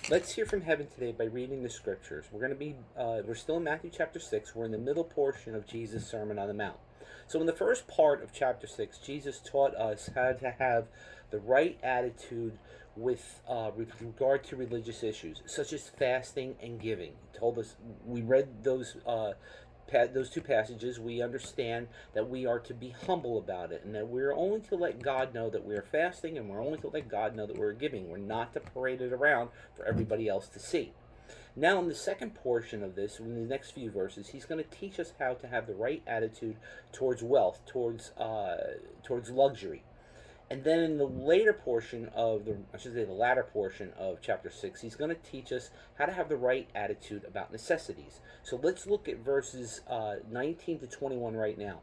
Let's hear from heaven today by reading the scriptures. We're still in Matthew chapter 6. We're in the middle portion of Jesus' Sermon on the Mount. So, in the first part of chapter 6, Jesus taught us how to have the right attitude with regard to religious issues, such as fasting and giving. He told us, we read those two passages. We understand that we are to be humble about it, and that we're only to let God know that we're fasting, and we're only to let God know that we're giving. We're not to parade it around for everybody else to see. Now, in the second portion of this, in the next few verses, he's going to teach us how to have the right attitude towards wealth, towards luxury. And then in the later portion of the latter portion of chapter 6, he's going to teach us how to have the right attitude about necessities. So let's look at verses 19 to 21 right now.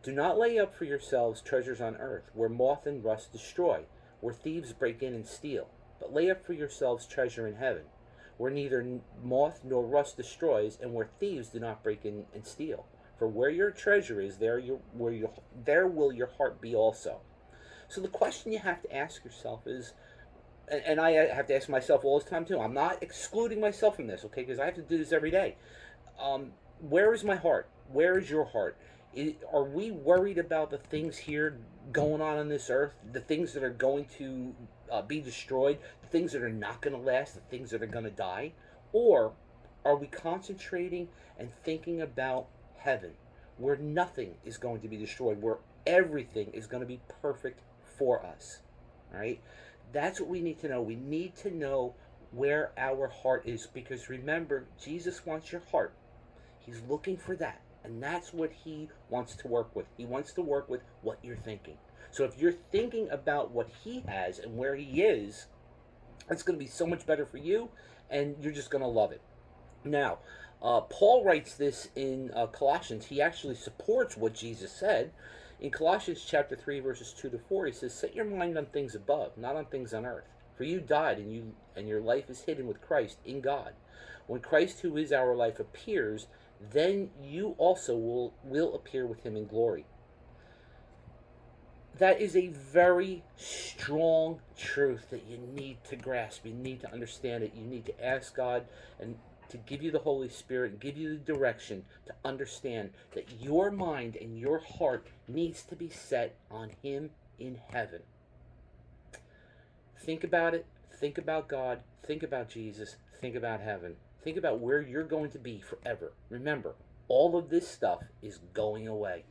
Do not lay up for yourselves treasures on earth, where moth and rust destroy, where thieves break in and steal. But lay up for yourselves treasure in heaven, where neither moth nor rust destroys, and where thieves do not break in and steal. For where your treasure is, there will your heart be also. So the question you have to ask yourself is, and I have to ask myself all this time too. I'm not excluding myself from this, okay? Because I have to do this every day. Where is my heart? Where is your heart? Are we worried about the things here going on this earth, the things that are going to be destroyed, the things that are not going to last, the things that are going to die? Or are we concentrating and thinking about heaven, where nothing is going to be destroyed, where everything is going to be perfect for us? All right? That's what we need to know. We need to know where our heart is, because remember, Jesus wants your heart. He's looking for that. And that's what he wants to work with. He wants to work with what you're thinking. So if you're thinking about what he has and where he is, it's going to be so much better for you, and you're just going to love it. Now, Paul writes this in Colossians. He actually supports what Jesus said. In Colossians chapter 3, verses 2 to 4, he says, set your mind on things above, not on things on earth. For you died, and your life is hidden with Christ in God. When Christ, who is our life, appears, then you also will appear with him in glory. That is a very strong truth that you need to grasp. You need to understand it. You need to ask God and to give you the Holy Spirit and give you the direction to understand that your mind and your heart needs to be set on him in heaven. Think about it. Think about God. Think about Jesus. Think about heaven. Think about where you're going to be forever. Remember, all of this stuff is going away.